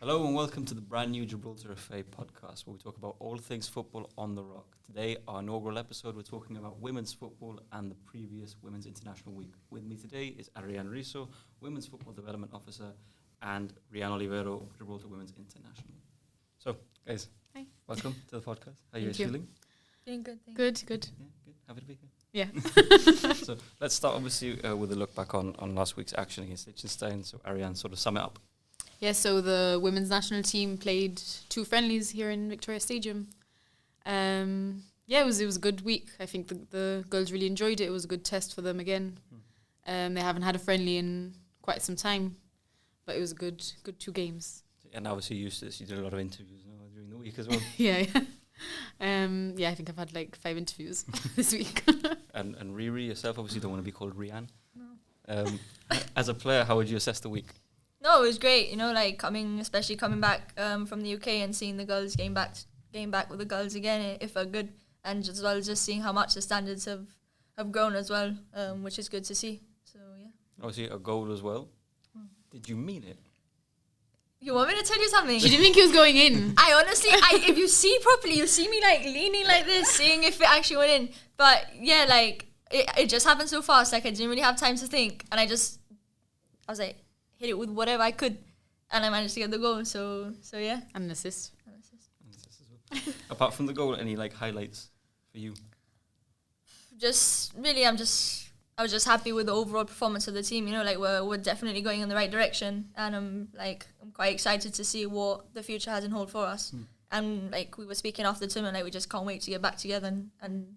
Hello and welcome to the brand new Gibraltar FA Podcast, where we talk about all things football on the rock. Today, our inaugural episode, we're talking about women's football and the previous Women's International Week. With me today is Arianne Risso, Women's Football Development Officer, and Reighann Olivero, Gibraltar Women's International. So, guys, hi. Welcome to the podcast. How are you guys feeling? Feeling good, thanks. Good. Yeah, good. Happy to be here. Yeah. So, let's start obviously with a look back on last week's action against Liechtenstein. So, Arianne, sort of sum it up. Yeah, so the women's national team played 2 friendlies here in Victoria Stadium. It was a good week. I think the girls really enjoyed it. It was a good test for them again. They haven't had a friendly in quite some time, but it was a good 2 games. And obviously, you did a lot of interviews during the week as well. Yeah. I think I've had like 5 interviews this week. And Riri, yourself, obviously don't want to be called Reighann. No. As a player, how would you assess the week? No, it was great. Especially coming back from the UK and seeing the girls getting back with the girls again, if are good, and as well as just seeing how much the standards have grown as well, which is good to see. So yeah. Obviously, a goal as well. Did you mean it? You want me to tell you something? She didn't think he was going in. I honestly, if you see properly, you see me like leaning like this, seeing if it actually went in. But yeah, like it just happened so fast. Like I didn't really have time to think, and I was like, hit it with whatever I could, and I managed to get the goal. So yeah. And an assist. As well. Apart from the goal, any like highlights for you? I was just happy with the overall performance of the team. We're definitely going in the right direction, and I'm quite excited to see what the future has in hold for us. And like we were speaking after the tournament, we just can't wait to get back together and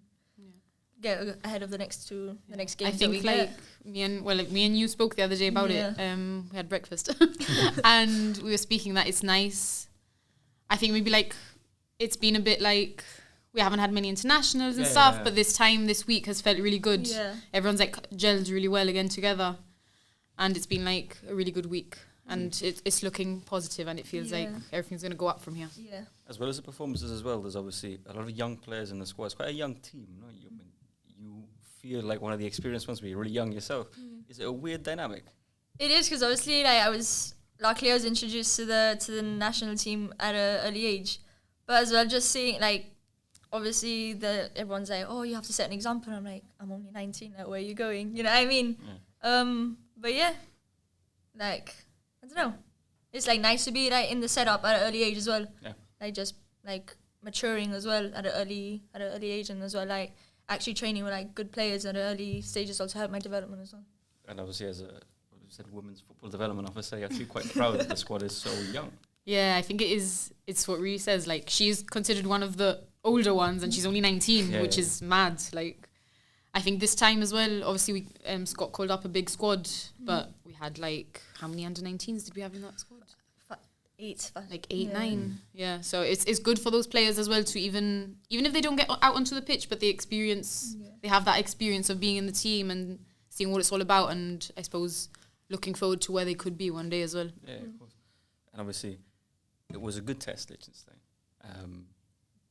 get ahead of the next games. I think me and you spoke the other day about it. We had breakfast and we were speaking that it's nice. I think maybe it's been a bit like we haven't had many internationals and stuff, but this week has felt really good. Yeah. Everyone's gelled really well again together, and it's been like a really good week. And it's looking positive, and it feels like everything's going to go up from here. Yeah. As well as the performances as well, there's obviously a lot of young players in the squad. It's quite a young team, no? You feel like one of the experienced ones, but you're really young yourself. Is it a weird dynamic? It is, because obviously I was introduced to the national team at an early age, but as well just seeing obviously everyone's like, oh, you have to set an example. I'm like, I'm only 19. Where are you going? You know what I mean? Yeah. But yeah, I don't know. It's nice to be in the setup at an early age as well. Yeah. Maturing as well at an early age, and as well actually training with good players at early stages also help my development as well. And obviously as women's football development officer, I feel quite proud that the squad is so young. Yeah, I think it's what Riri says. She's considered one of the older ones, and she's only 19, which is mad. I think this time as well, obviously we Scott called up a big squad, but we had how many under-19s did we have in that squad? 8. 8, 9. Yeah, so it's good for those players as well to even if they don't get out onto the pitch, but they have that experience of being in the team and seeing what it's all about, and I suppose looking forward to where they could be one day as well. Yeah, of course. And obviously it was a good test, Liechtenstein.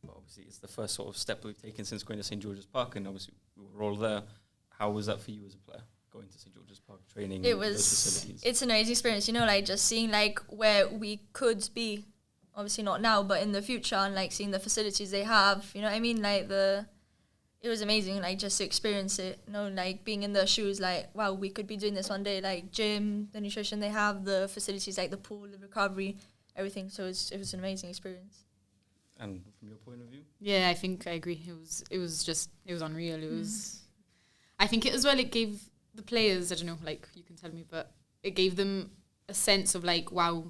But obviously it's the first sort of step we've taken since going to St. George's Park, and obviously we were all there. How was that for you as a player, going to St. George's Park, training those facilities? It's an amazing experience, just seeing where we could be, obviously not now, but in the future, and seeing the facilities they have, you know what I mean? It was amazing, just to experience it, being in their shoes, wow, we could be doing this one day, gym, the nutrition they have, the facilities, the pool, the recovery, everything. So it was an amazing experience. And from your point of view? Yeah, I think I agree. It was unreal. It was. I think it gave the players, I don't know, you can tell me, but it gave them a sense of wow,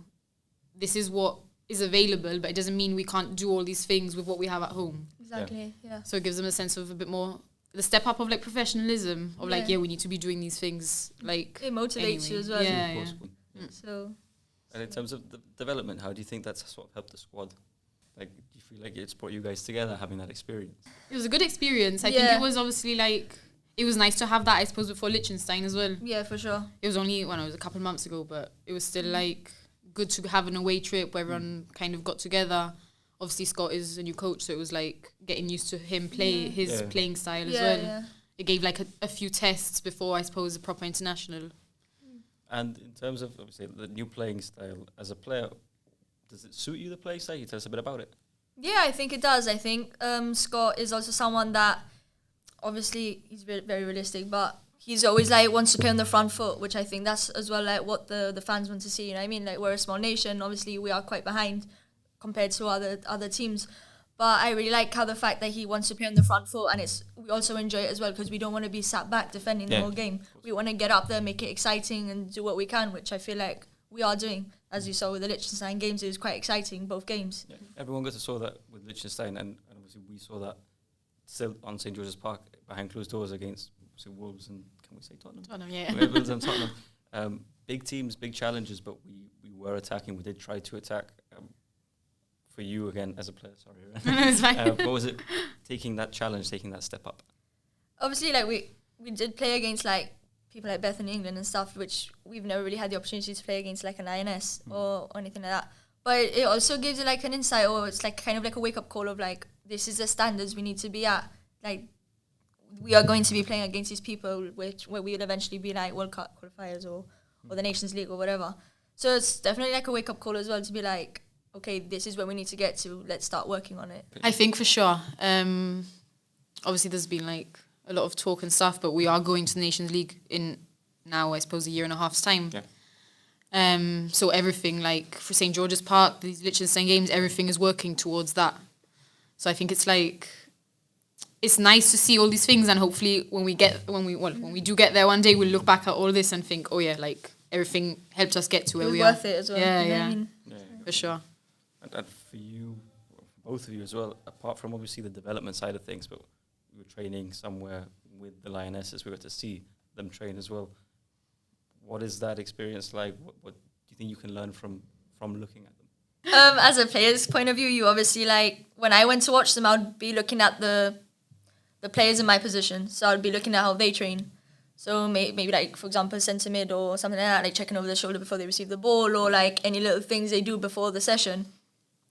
this is what is available, but it doesn't mean we can't do all these things with what we have at home. Exactly. Yeah. So it gives them a sense of a bit more the step up of professionalism of we need to be doing these things it motivates you as well. Yeah. So. And in terms of the development, how do you think that's sort of helped the squad? Do you feel like it's brought you guys together, having that experience? It was a good experience. I think it was obviously it was nice to have that, I suppose, before Liechtenstein as well. Yeah, for sure. It was only, it was a couple of months ago, but it was still good to have an away trip where everyone kind of got together. Obviously, Scott is a new coach, so it was getting used to him his playing style as well. Yeah. It gave a few tests before, I suppose, a proper international. And in terms of, obviously, the new playing style, as a player, Does it suit you, the play style? Can you tell us a bit about it? Yeah, I think it does. I think Scott is also someone that, obviously, he's very realistic, but he's always like wants to play on the front foot, which I think that's as well like what the fans want to see. You know what I mean? Like, we're a small nation. Obviously, we are quite behind compared to other teams. But I really like how the fact that he wants to play on the front foot, and we also enjoy it as well because we don't want to be sat back defending the whole game. We want to get up there, make it exciting, and do what we can, which I feel like we are doing. As you saw with the Liechtenstein games, it was quite exciting, both games. Yeah. Everyone got to saw that with Liechtenstein, and obviously we saw that still on St. George's Park behind closed doors against Wolves and, can we say Tottenham? Tottenham, yeah. Wolves and Tottenham. Big teams, big challenges, but we were attacking. We did try to attack. For you again as a player, sorry. It's fine. What was it, taking that challenge, taking that step up? Obviously, like we did play against like people like Beth in England and stuff, which we've never really had the opportunity to play against, like an INS or anything like that. But it also gives you like an insight, or it's like kind of like a wake up call of like, this is the standards we need to be at. Like, we are going to be playing against these people, where we will eventually be like World Cup qualifiers or the Nations League or whatever. So it's definitely like a wake up call as well to be like, okay, this is where we need to get to. Let's start working on it. I think for sure. Obviously, there's been like a lot of talk and stuff, but we are going to the Nations League in now, I suppose, a year and a half's time. Yeah. So everything, like for St. George's Park, these Liechtenstein games, everything is working towards that. So I think it's like, it's nice to see all these things, and hopefully when we do get there one day, we'll look back at all this and think, oh yeah, like everything helped us get to where we are. It was worth it as well. Yeah, you know yeah. what I mean? For sure. And for you, both of you as well, apart from obviously the development side of things, but we were training somewhere with the Lionesses, we got to see them train as well. What is that experience like? What do you think you can learn from looking at them? As a player's point of view, you obviously, like, when I went to watch them, I would be looking at the players in my position. So I'd be looking at how they train. So maybe like, for example, centre mid or something like that, like checking over their shoulder before they receive the ball, or like any little things they do before the session.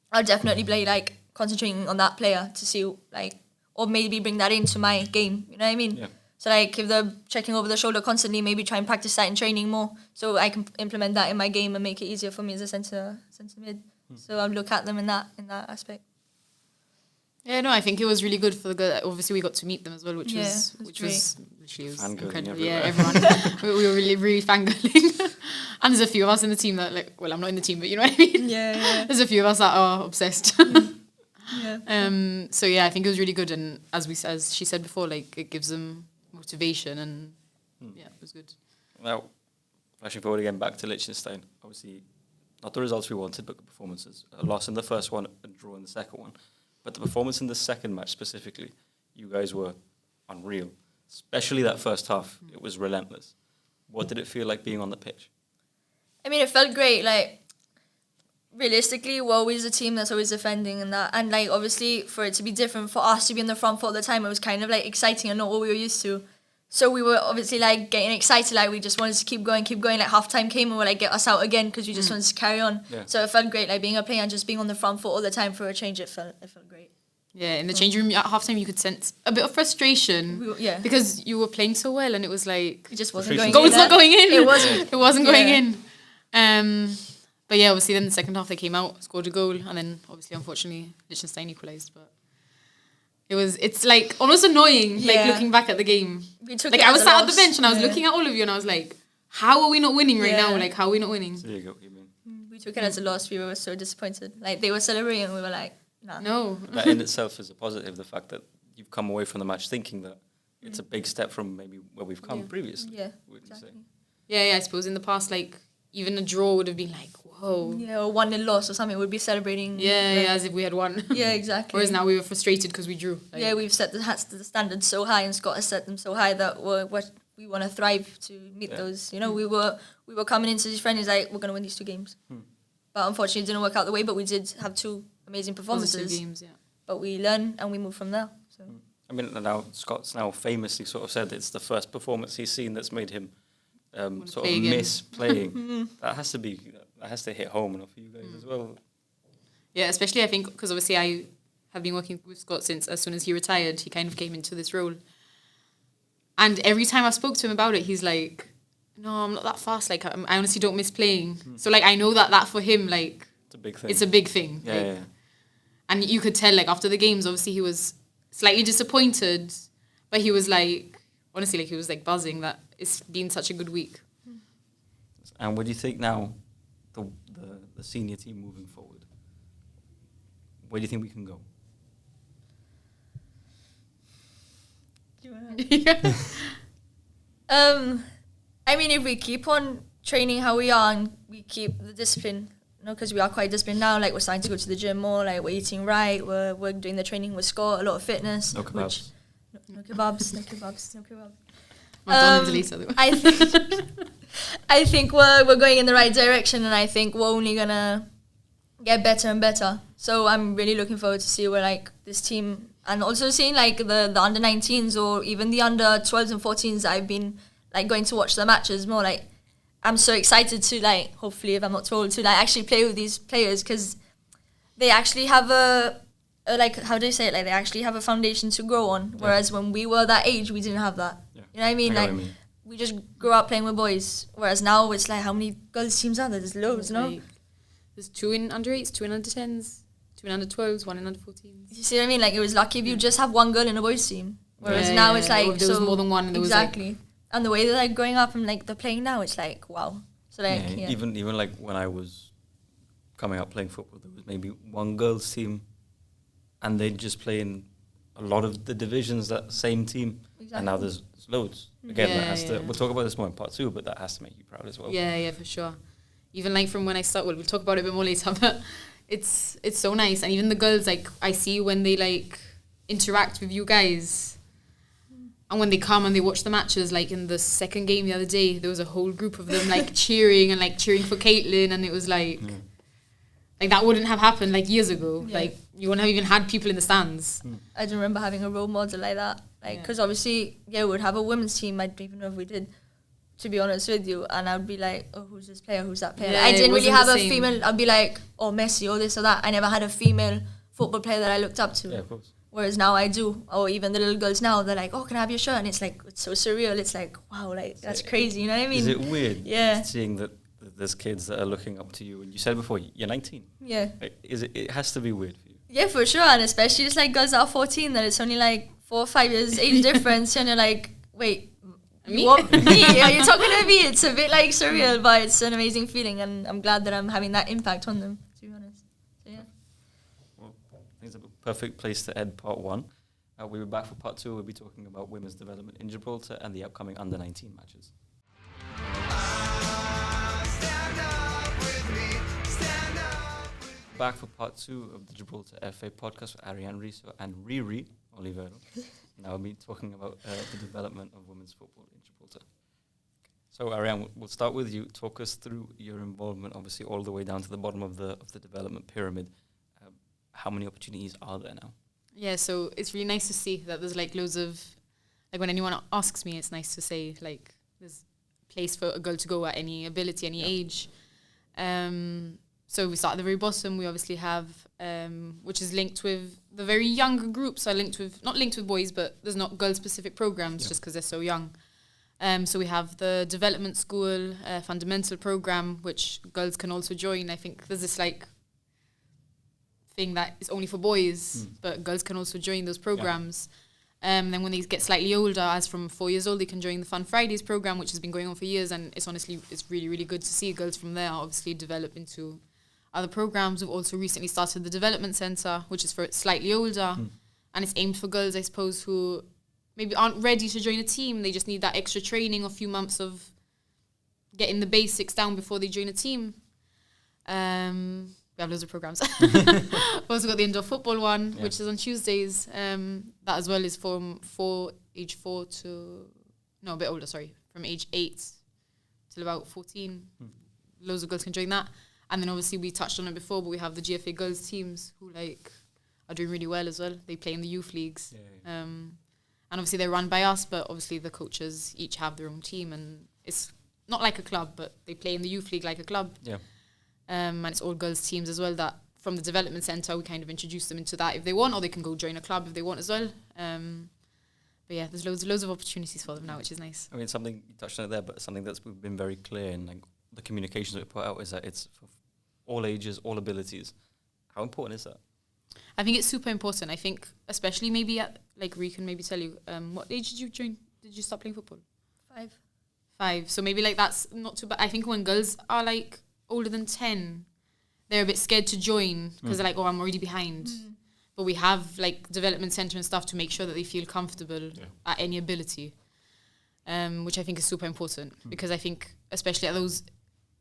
I'll definitely be like concentrating on that player to see, like, or maybe bring that into my game. You know what I mean? Yeah. So like, if they're checking over their shoulder constantly, maybe try and practice that in training more, so I can implement that in my game and make it easier for me as a centre mid. So I'll look at them in that aspect. Yeah, no, I think it was really good for the girl. Obviously, we got to meet them as well, which was literally incredible. Yeah, everyone. we were really fangirling. And there's a few of us in the team that, like, well, I'm not in the team, but you know what I mean? Yeah. There's a few of us that are obsessed. Yeah. So yeah, I think it was really good, and as she said before, like, it gives them motivation, and yeah, it was good. Now, flashing forward again back to Liechtenstein, obviously not the results we wanted, but good performances. A loss in the first one, a draw in the second one. But the performance in the second match specifically, you guys were unreal. Especially that first half, it was relentless. What did it feel like being on the pitch? I mean, it felt great. Like, realistically, we're always a team that's always defending and that. And, like, obviously, for it to be different, for us to be in the front foot all the time, it was kind of, like, exciting and not what we were used to. So we were obviously, like, getting excited. Like, we just wanted to keep going. Like, half-time came and we're like, get us out again, because we just wanted to carry on. Yeah. So it felt great, like, being a player and just being on the front foot all the time for a change. It felt great. Yeah, in the changing room at halftime, you could sense a bit of frustration. Because you were playing so well, and it was like, It just wasn't going in. Goal's not going in. It wasn't. It wasn't going in. But yeah, obviously then the second half they came out, scored a goal, and then obviously unfortunately Liechtenstein equalised. But it's like almost annoying, like looking back at the game. Like, I was sat at the bench and I was looking at all of you and I was like, how are we not winning right now? Like, how are we not winning? So there you go. You mean We took it as a loss. We were so disappointed. Like, they were celebrating and we were like, nah. No. that in itself is a positive. The fact that you've come away from the match thinking that it's a big step from maybe where we've come previously. Yeah, Wouldn't exactly. you say? Yeah, I suppose in the past, like, even a draw would have been like, whoa. Yeah, or 1-0 loss or something. We'd be celebrating. Yeah, as if we had won. Yeah, exactly. Whereas now we were frustrated because we drew. Like, Yeah, we've set the standards so high, and Scott has set them so high that we want to thrive to meet those. You know, we were coming into these friendlies like, we're going to win these 2 games. But unfortunately, it didn't work out the way, but we did have 2 amazing performances. positive games, yeah. But we learn and we move from there. So. I mean, now Scott's now famously sort of said it's the first performance he's seen that's made him sort of miss playing. That has to hit home enough for you guys as well. Yeah, especially I think because obviously I have been working with Scott since as soon as he retired, he kind of came into this role. And every time I spoke to him about it, he's like, no, I'm not that fast. Like, I honestly don't miss playing. So, like, I know that for him, like, It's a big thing. It's a big thing. Yeah, like, yeah. And you could tell, like, after the games, obviously he was slightly disappointed, but he was like, honestly, like, he was like buzzing that it's been such a good week. And what do you think now, the senior team moving forward? Where do you think we can go? Yeah. I mean, if we keep on training how we are and we keep the discipline, because we are quite disciplined now, like we're starting to go to the gym more, like we're eating right, we're doing the training with Scott, a lot of fitness. No kebabs. No kebabs, no kebabs, no kebabs. McDonald's later, though. I think we're going in the right direction, and I think we're only gonna get better and better. So I'm really looking forward to see where like this team, and also seeing like the under 19s or even the under 12s and 14s. I've been like going to watch the matches more. Like I'm so excited to like, hopefully if I'm not told, to like actually play with these players, because they actually have a like, how do you say it? Like they actually have a foundation to grow on. Whereas when we were that age, we didn't have that. Yeah. You know what I mean? I know Like what I mean. we just grew up playing with boys. Whereas now it's like, how many girls teams are there? There's loads, no? Like, there's 2 in under 8s, 2 in under 10s, 2 in under 12s, 1 in under 14s. You see what I mean? Like it was lucky if you just have one girl in a boys team. Whereas now it's like, there was more than one. And there exactly. Was like, and the way they're like growing up and like they're playing now, it's like, wow. So like, yeah. Even like when I was coming up playing football, there was maybe one girls team, and they'd just play in a lot of the divisions, that same team. Exactly. And now there's loads. Again, that has to. Yeah. We'll talk about this more in part 2, but that has to make you proud as well. Yeah, for sure. Even like from when I started, we'll talk about it a bit more later, but it's so nice. And even the girls, like I see when they like interact with you guys, and when they come and they watch the matches, like in the second game the other day, there was a whole group of them like cheering for Caitlin, and it was like like that wouldn't have happened like years ago. Yeah. Like you wouldn't have even had people in the stands. I don't remember having a role model like that. Like, because obviously, we'd have a women's team. I don't even know if we did, to be honest with you. And I'd be like, oh, who's this player? Who's that player? Yeah, I didn't really have a same. female. I'd be like, oh, Messi or this or that. I never had a female football player that I looked up to. Yeah, of course. Whereas now I do. Or even the little girls now, they're like, oh, can I have your shirt? And it's like, it's so surreal. It's like, wow, like that's crazy. You know what I mean? Is it weird? Yeah. Seeing that there's kids that are looking up to you, and you said before you're 19. Yeah. Is it? It has to be weird for you. Yeah, for sure. And especially just like girls that are 14, that it's only like 4 or 5 years age difference, and you're like, wait, Me? what? Me? Are you talking to me? It's a bit like surreal, but it's an amazing feeling, and I'm glad that I'm having that impact on them, to be honest. So yeah. Well, I think it's a perfect place to end part 1. We'll be back for part 2. We'll be talking about women's development in Gibraltar and the upcoming under 19 matches. Back for part 2 of the Gibraltar FA Podcast with Arianne Risso and Reighann Olivero. Now we'll be talking about the development of women's football in Gibraltar. So Arianne, we'll start with you. Talk us through your involvement, obviously all the way down to the bottom of the development pyramid. How many opportunities are there now? Yeah, so it's really nice to see that there's like loads of, like when anyone asks me, it's nice to say like there's a place for a girl to go at any ability, any age. So we start at the very bottom. We obviously have, which is linked with the very younger groups. Are linked with, not linked with boys, but there's not girl-specific programs just because they're so young. So we have the development school, fundamental program, which girls can also join. I think there's this like thing that is only for boys, but girls can also join those programs. Then when they get slightly older, as from 4 years old, they can join the Fun Fridays program, which has been going on for years, and it's really, really good to see girls from there obviously develop into other programs. We've also recently started the development centre, which is for slightly older, and it's aimed for girls, I suppose, who maybe aren't ready to join a team. They just need that extra training, a few months of getting the basics down before they join a team. We have loads of programs. We've also got the indoor football one, which is on Tuesdays. That as well is from age 4 to, no, a bit older, sorry, from age 8 till about 14. Loads of girls can join that. And then obviously we touched on it before, but we have the GFA girls teams who like are doing really well as well. They play in the youth leagues. And obviously they're run by us, but obviously the coaches each have their own team, and it's not like a club, but they play in the youth league like a club. And it's all girls teams as well, that from the development centre we kind of introduce them into that if they want, or they can go join a club if they want as well. But yeah, there's loads of opportunities for them now, which is nice. I mean, something you touched on it there, but something that's been very clear in like the communications that we put out is that it's for all ages, all abilities. How important is that? I think it's super important. I think especially maybe at, like Ree can maybe tell you, what age did you join? Did you stop playing football? 5. 5. So maybe like that's not too bad. I think when girls are like older than 10, they're a bit scared to join because they're like, oh, I'm already behind. But we have like development center and stuff to make sure that they feel comfortable at any ability, which I think is super important because I think especially at those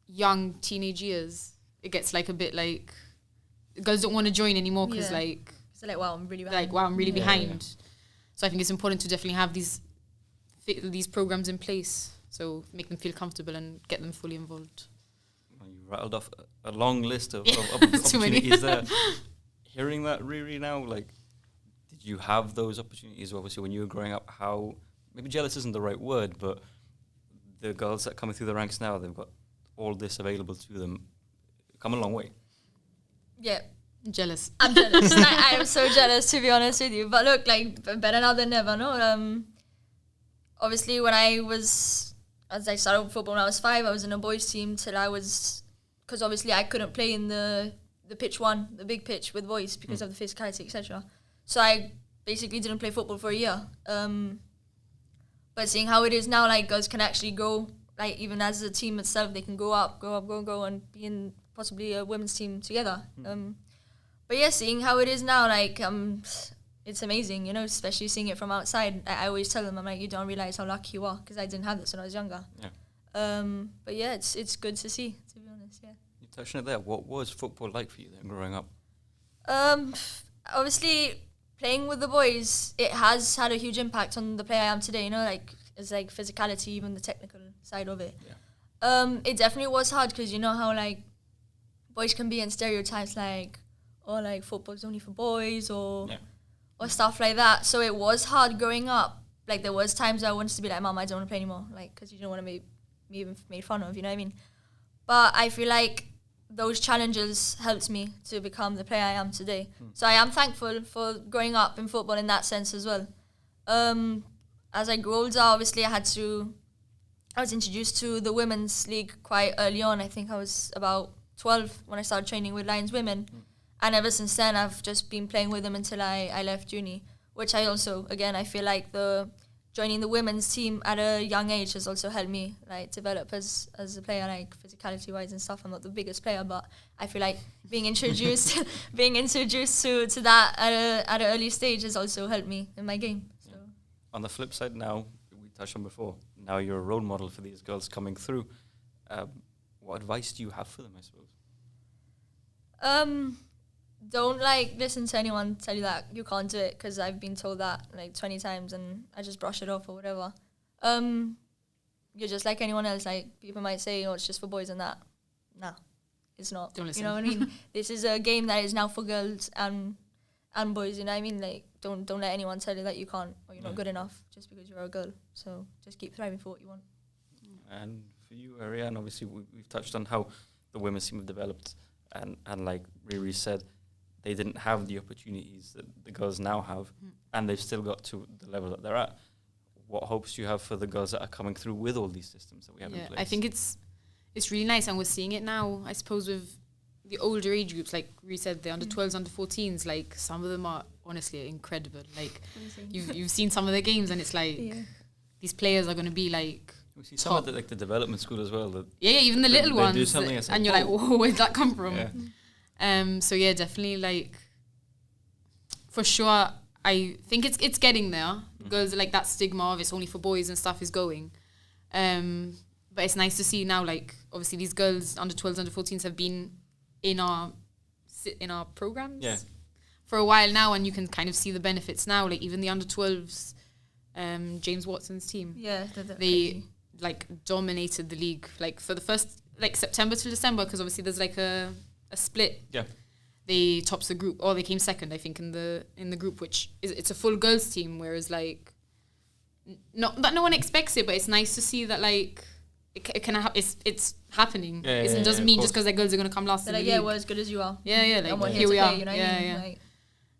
young teenage years, it gets like a bit like girls don't want to join anymore because like so like wow, I'm really behind. Like wow, I'm really behind. So I think it's important to definitely have these programs in place, so make them feel comfortable and get them fully involved. Well, you rattled off a long list of opportunities there. Hearing that, Riri, now, like, did you have those opportunities? Obviously, when you were growing up, how maybe jealous isn't the right word, but the girls that are coming through the ranks now, they've got all this available to them. Come a long way. Yeah. Jealous. I'm jealous. I'm so jealous, to be honest with you. But look, like, better now than never, no? Obviously, as I started football when I was 5, I was in a boys' team till I was... Because obviously I couldn't play in the pitch 1, the big pitch with boys because of the physicality, etc. So I basically didn't play football for a year. But seeing how it is now, like, girls can actually go, like, even as a team itself, they can go and be in possibly a women's team together. But yeah, seeing how it is now, like, it's amazing, you know, especially seeing it from outside. I always tell them, I'm like, you don't realize how lucky you are because I didn't have this when I was younger. Yeah. But yeah, it's good to see, to be honest, yeah. You touched on it there. What was football like for you then growing up? Obviously, playing with the boys, it has had a huge impact on the player I am today, you know, like, it's like physicality, even the technical side of it. Yeah. It definitely was hard because you know how, like, boys can be in stereotypes, like, or like football's only for boys or stuff like that. So it was hard growing up. Like there was times I wanted to be like, Mom, I don't want to play anymore, like because you don't want to be even made fun of, you know what I mean? But I feel like those challenges helped me to become the player I am today. So I am thankful for growing up in football in that sense as well. As I grew older, obviously I was introduced to the women's league quite early on. I think I was about 12 when I started training with Lions Women. And ever since then, I've just been playing with them until I left uni, which I also, again, I feel like joining the women's team at a young age has also helped me like develop as a player, like physicality-wise and stuff. I'm not the biggest player, but I feel like being introduced to that at an early stage has also helped me in my game. So. Yeah. On the flip side now, we touched on before, now you're a role model for these girls coming through. What advice do you have for them, I suppose? Don't like listen to anyone tell you that you can't do it, because I've been told that like 20 times and I just brush it off or whatever. You're just like anyone else. Like people might say, oh, it's just for boys and that. Nah, it's not. Don't listen. You know what I mean? This is a game that is now for girls and boys. You know what I mean? Like don't let anyone tell you that you can't or you're not good enough just because you're a girl. So just keep thriving for what you want. And for you, Arianne, obviously we've touched on how the women's team have developed, and like Riri said, they didn't have the opportunities that the girls now have, and they've still got to the level that they're at. What hopes do you have for the girls that are coming through with all these systems that we have in place? I think it's really nice, and we're seeing it now, I suppose, with the older age groups, like we said, the under 12s, under 14s, like some of them are honestly incredible. Like you've seen some of their games, and it's like these players are going to be like we see some of the development school as well. Even the little ones, do something and you're like, whoa, where'd that come from? So definitely, like for sure, I think it's getting there. Girls, like that stigma of it's only for boys and stuff is going. But it's nice to see now, like obviously these girls under 12s, under 14s have been in our programs for a while now, and you can kind of see the benefits now. Like even the under 12s, James Watson's team, they like dominated the league like for the first like September to December, because obviously there's like a split. They topped the group, or they came second, I think, in the group, which it's a full girls team. Whereas like, not that no one expects it, but it's nice to see that like it can it's happening. It doesn't mean just because the girls are going to come last. They're like, we're as good as you are. Like and we're here we play, are. You know what I mean?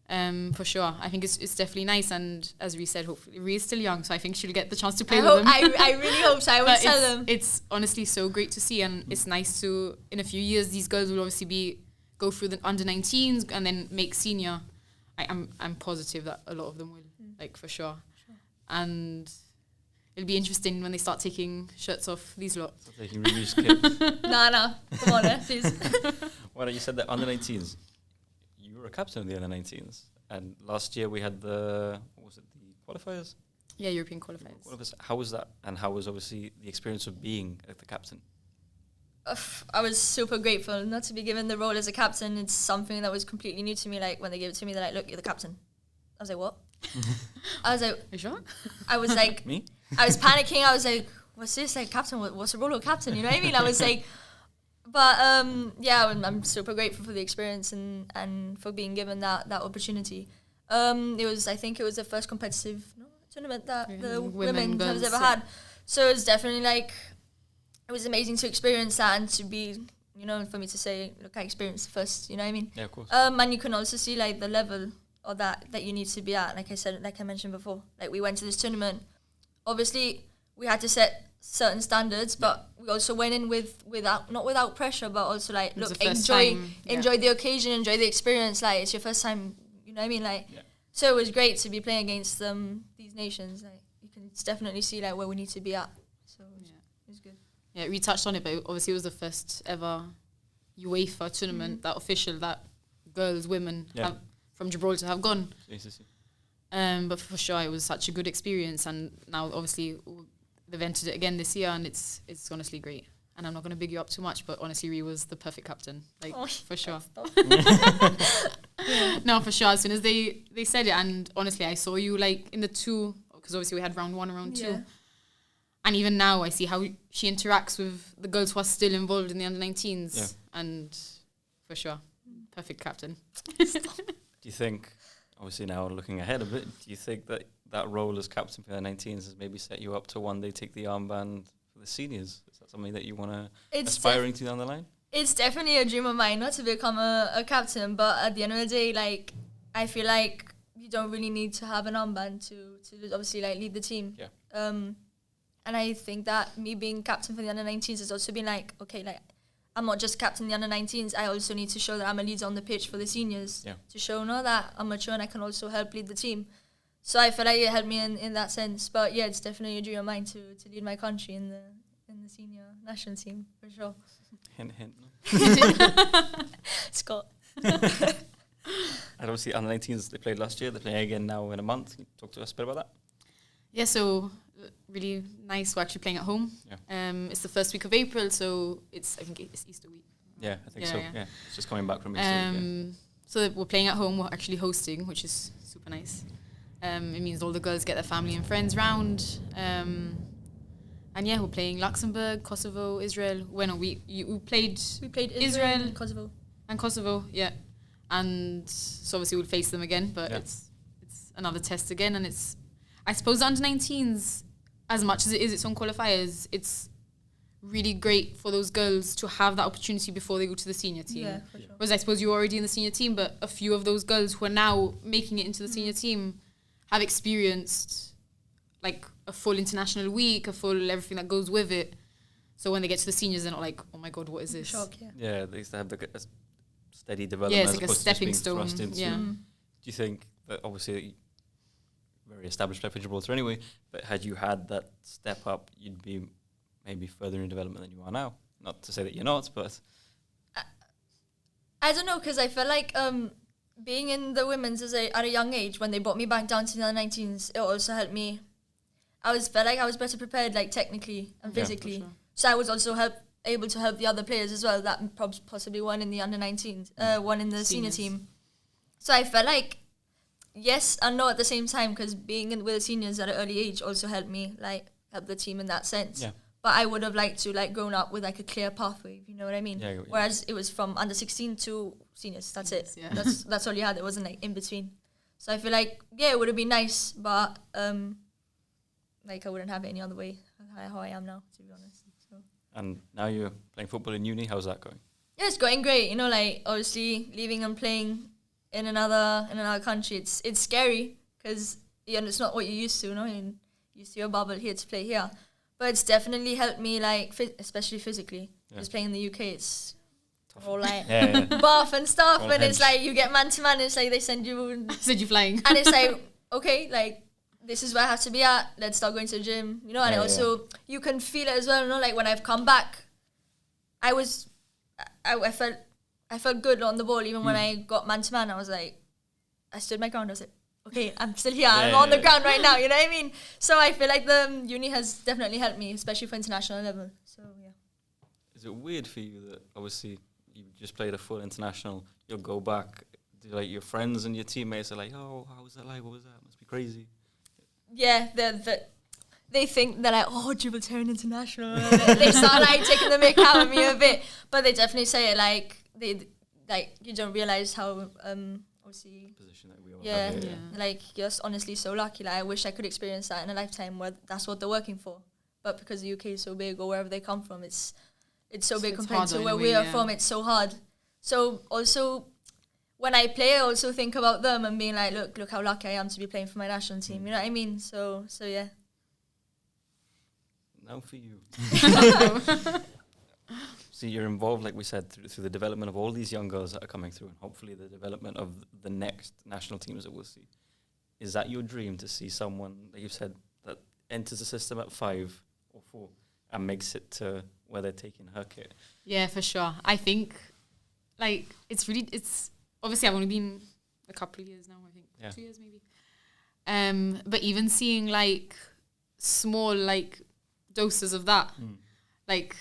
For sure. I think it's definitely nice, and as we said, hopefully Rhea's still young, so I think she'll get the chance to play with them. I really hope so. I will tell them. It's honestly so great to see, and it's nice to, in a few years, these girls will obviously go through the under-19s and then make senior. I'm positive that a lot of them will, like, for sure. And it'll be interesting when they start taking shirts off these lot. Start taking Ruby's kit. No, come on, please. Well, you said that under-19s. You were a captain of the under-19s, and last year we had the qualifiers? Yeah, European qualifiers. How was that, and how was obviously the experience of being the captain? I was super grateful not to be given the role as a captain. It's something that was completely new to me. Like when they gave it to me, they're like, "Look, you're the captain." I was like, "What?" I was like, Are you sure? I was like, Me? I was panicking. I was like, "What's this? Like, captain? What's the role of captain?" You know what I mean? I was like, but yeah, I'm super grateful for the experience and for being given that opportunity. I think it was the first competitive tournament that the women has ever had. So it's definitely like, it was amazing to experience that and to be, for me to say, look, I experienced first, you know what I mean? Yeah, of course. And you can also see like the level of that you need to be at. Like I mentioned before, like we went to this tournament. Obviously, we had to set certain standards, but we also went in not without pressure, but also like, look, enjoy the occasion, enjoy the experience. Like it's your first time, you know what I mean? Like, so it was great to be playing against these nations. Like you can definitely see like where we need to be at. So it was good. Yeah, we touched on it, but obviously it was the first ever UEFA tournament, that official, that girls, women from Gibraltar have gone. But for sure, it was such a good experience, and now obviously they've entered it again this year, and it's honestly great. And I'm not going to big you up too much, but honestly, Rhea was the perfect captain, like for sure. No, for sure. As soon as they said it, and honestly, I saw you like in the two, because obviously we had round 1 and round 2. And even now, I see how she interacts with the girls who are still involved in the under-19s. Yeah. And for sure, perfect captain. Do you think, obviously now looking ahead a bit, do you think that role as captain for the under-19s has maybe set you up to one day take the armband for the seniors? Is that something that you want to aspiring to down the line? It's definitely a dream of mine not to become a captain, but at the end of the day, like I feel like you don't really need to have an armband to obviously like lead the team. Yeah. And I think that me being captain for the under-19s has also been like, okay, like I'm not just captain the under-19s, I also need to show that I'm a leader on the pitch for the seniors, to show that I'm mature and I can also help lead the team. So I feel like it helped me in that sense. But yeah, it's definitely a dream of mine to lead my country in the senior national team, for sure. Hint, hint. Scott. And obviously under-19s, they played last year, they're playing again now in a month. Can you talk to us a bit about that? Yeah, so really nice. We're actually playing at home. Yeah. It's the first week of April, so I think it's Easter week. Yeah, I think so. Yeah, it's just coming back from Easter week. So we're playing at home. We're actually hosting, which is super nice. It means all the girls get their family and friends round. And yeah, we're playing Luxembourg, Kosovo, Israel. We played Israel, Kosovo. Yeah, and so obviously we'll face them again, but it's another test again, and I suppose the under-19s, as much as it is its own qualifiers, it's really great for those girls to have that opportunity before they go to the senior team. Yeah, for sure. Whereas I suppose you're already in the senior team, but a few of those girls who are now making it into the senior team have experienced like a full international week, a full everything that goes with it. So when they get to the seniors, they're not like, oh my God, what is this? Shock, yeah, they used to have a steady development. Yeah, it's like a stepping stone. Yeah. Do you think that obviously very established player for Gibraltar anyway, but had you had that step up, you'd be maybe further in development than you are now? Not to say that you're not, but I don't know, because I feel like being in the women's at a young age, when they brought me back down to the 19s, it also helped me. Felt like I was better prepared, like technically and physically. Sure. So I was also able to help the other players as well, that possibly one in the under-19s, one in the senior team. So I felt like yes and no at the same time, because being with the seniors at an early age also helped me, like help the team in that sense. Yeah. But I would have liked to like grown up with like a clear pathway, if you know what I mean. Yeah, whereas it was from under-16 to seniors. That's it. Yeah. That's all you had. It wasn't like in between. So I feel like it would have been nice, but like I wouldn't have it any other way how I am now, to be honest. So. And now you're playing football in uni. How's that going? Yeah, it's going great. Like obviously leaving and playing in another country, it's scary because it's not what you're used to, you're used to your bubble here to play here. But it's definitely helped me, like, especially physically. Just playing in the UK, it's all like buff and stuff, and it's like you get man to man. It's like they send you flying, and it's like, okay, like this is where I have to be at. Let's start going to the gym, and also you can feel it as well. Like when I've come back, I felt good on the ball. Even when I got man to man, I was like, I stood my ground. I was like, okay, I'm still here. I'm on the ground right now. You know what I mean? So I feel like the uni has definitely helped me, especially for international level. So yeah. Is it weird for you that obviously you just played a full international, you'll go back, like your friends and your teammates are like, oh, how was that like? What was that? It must be crazy. Yeah, they think that Gibraltar international. They start like taking the mick out of me a bit, but they definitely say it like you don't realize how obviously position that we all have here. Like you're honestly so lucky. Like I wish I could experience that in a lifetime where that's what they're working for. But because the UK is so big, or wherever they come from, it's so big compared to where we are from. It's so hard. So also, when I play, I also think about them and being like, look how lucky I am to be playing for my national team. You know what I mean? So yeah. Now for you. So you're involved, like we said, through the development of all these young girls that are coming through, and hopefully the development of the next national teams that we'll see. Is that your dream, to see someone, like you said, that enters the system at 5 or 4 and makes it to where they're taking her kit? Yeah, for sure. I think, like, it's obviously I've only been a couple of years now, I think 2 years maybe. But even seeing like small like doses of that, like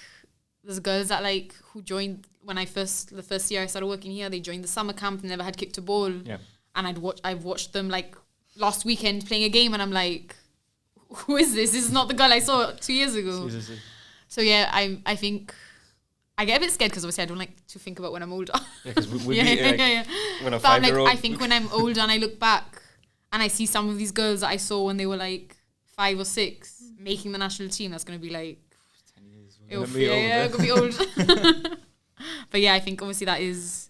there's girls that like who joined when the first year I started working here, they joined the summer camp and never had kicked a ball. Yeah. And I've watched them like last weekend playing a game, and I'm like, who is this? This is not the girl I saw 2 years ago. Seriously. So yeah, I think I get a bit scared because obviously I don't like to think about when I'm older. Yeah, because when a 5-year-old. I think when I'm older and I look back and I see some of these girls that I saw when they were like 5 or 6 making the national team, that's going to be like 10 years. It'll be old. But yeah, I think obviously that's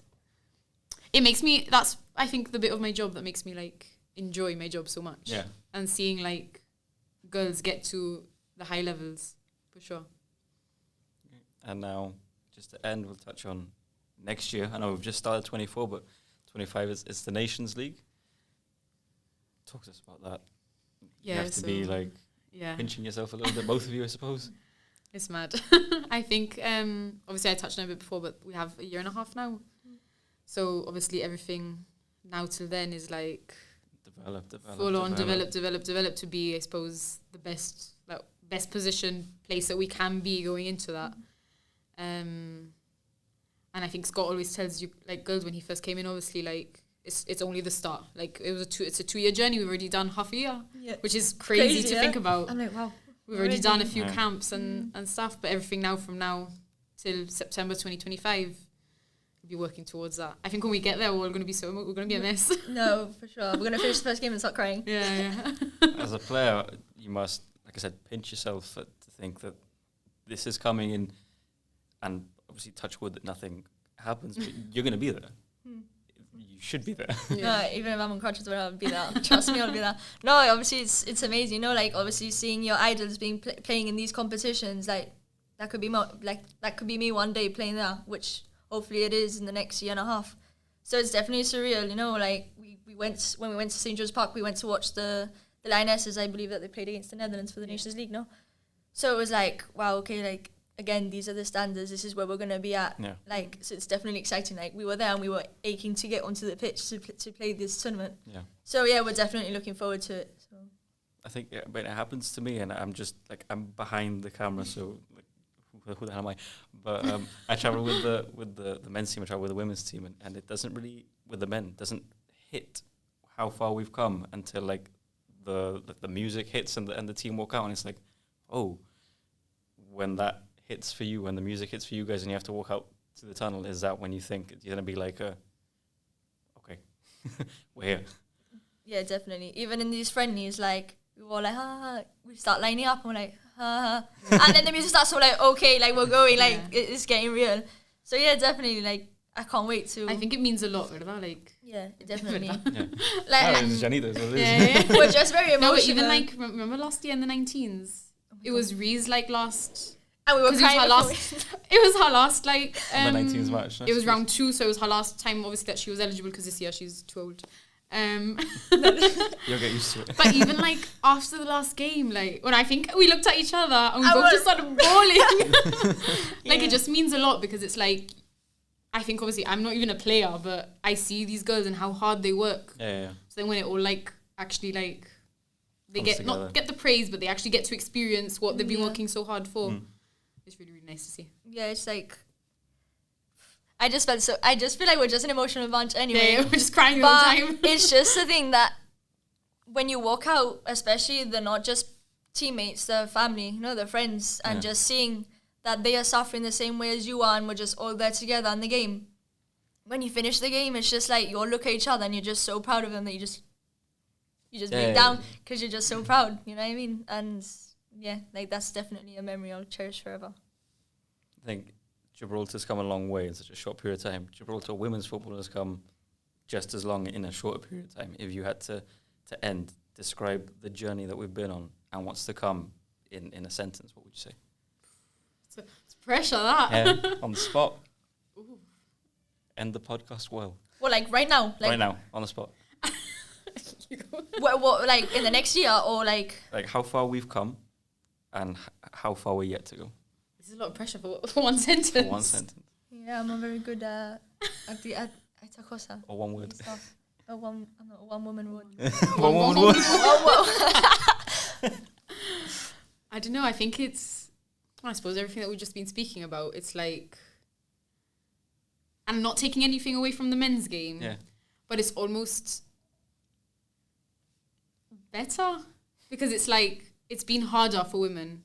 I think the bit of my job that makes me like enjoy my job so much. Yeah. And seeing like girls get to the high levels, for sure. And now, just to end, we'll touch on next year. I know we've just started 24, but 25 is the Nations League. Talk to us about that. Yeah, you have to be like pinching yourself a little bit, both of you, I suppose. It's mad. I think, obviously I touched on it a bit before, but we have a year and a half now. So obviously everything now till then is like develop to be, I suppose, the best position place that we can be going into that. And I think Scott always tells you, like, girls when he first came in, obviously, like, it's only the start. Like, it's a 2-year journey. We've already done half a year, which is crazy to think about. I'm like, wow. We've already done a few camps and stuff, but everything now from now till September 2025, we'll be working towards that. I think when we get there, we're going to be a mess. No, for sure. We're going to finish the first game and start crying. Yeah. As a player, you must, like I said, pinch yourself to think that this is coming in, and obviously touch wood that nothing happens, but you're going to be there. You should be there. Yeah. Even if I'm on crutches, I'll be there. Trust me, I'll be there. No, obviously it's amazing. Like obviously seeing your idols playing in these competitions, like that could be that could be me one day playing there, which hopefully it is in the next year and a half. So it's definitely surreal. Like we went when we went to St. George's Park, we went to watch the Lionesses. I believe that they played against the Netherlands for the Nations League. No, so it was like, wow, okay, like. Again, these are the standards. This is where we're going to be at. Yeah. Like, so it's definitely exciting. Like, we were there and we were aching to get onto the pitch to play this tournament. Yeah. So yeah, we're definitely looking forward to it. So I think when it happens to me, and I'm just like I'm behind the camera, so like, who the hell am I? But I travel with the men's team. I travel with the women's team, and it doesn't really with the men doesn't hit how far we've come until like the music hits and the team walk out, and it's like, oh, when that hits for you, when the music hits for you guys and you have to walk out to the tunnel, is that when you think you're going to be like, okay, we're here? Yeah, definitely. Even in these friendlies, like, we were like, we start lining up and we're like, and then the music starts, so we're like, okay, like, we're going, like, it's getting real. So yeah, definitely, like, I can't wait to. I think it means a lot, ¿verdad? Like, yeah, definitely. Yeah. Like, we're just very emotional. No, but even like, remember last year in the 19s? It was Ree's like last. And we were crying. It was her last like. The 19s match. It was round 2, so it was her last time, obviously, that she was eligible because this year she's too old. You'll get used to it. But even like after the last game, like when I think we looked at each other and we both just started bawling. Like it just means a lot because it's like, I think obviously I'm not even a player, but I see these girls and how hard they work. Yeah. So then when it all like actually like they Comes get together. not get the praise, but they actually get to experience what they've been working so hard for. It's really, really nice to see. Yeah, it's like I just feel like we're just an emotional bunch anyway. Yeah, we're just crying all the time. It's just the thing that when you walk out, especially they're not just teammates, they're family, you know, they're friends, and just seeing that they are suffering the same way as you are and we're just all there together in the game. When you finish the game, it's just like you all look at each other and you're just so proud of them that you just break down because you're just so proud, you know what I mean? And yeah, like that's definitely a memory I'll cherish forever. I think Gibraltar's come a long way in such a short period of time. Gibraltar women's football has come just as long in a shorter period of time. If you had to describe the journey that we've been on and what's to come in a sentence, what would you say? It's pressure, that. Yeah, on the spot. Ooh. End the podcast well. Well, like right now? Right now, on the spot. What, like in the next year or like... Like how far we've come and how far we're yet to go. This is a lot of pressure for one sentence. For one sentence. Yeah, I'm not very good at cosa. Or one word. I'm not a one-woman word. One woman word. I don't know, I think it's... I suppose everything that we've just been speaking about, it's like... I'm not taking anything away from the men's game. Yeah. But it's almost... better because it's like it's been harder for women,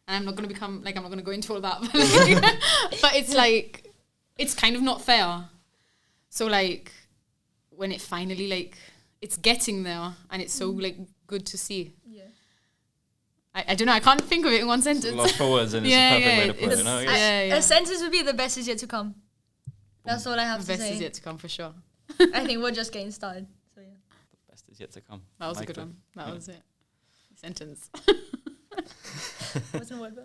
and I'm not going to go into all that, but it's like it's kind of not fair. So like when it finally like it's getting there and it's so like good to see. Yeah, I don't know, I can't think of it in one sentence. Lost for words, and it's a perfect way to put it. No? A sentence would be the best is yet to come. That's all I have to say. The best is yet to come for sure. I think we're just getting started. So yeah. The best is yet to come. That was a good one. That was it. Sentence. What's the word?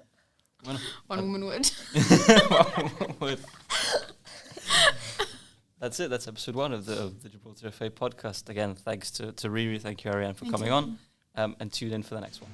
One woman word. One word. That's it. That's episode 1 of the Gibraltar FA podcast. Again, thanks to Riri. Thank you, Arianne, for coming on. And tune in for the next one.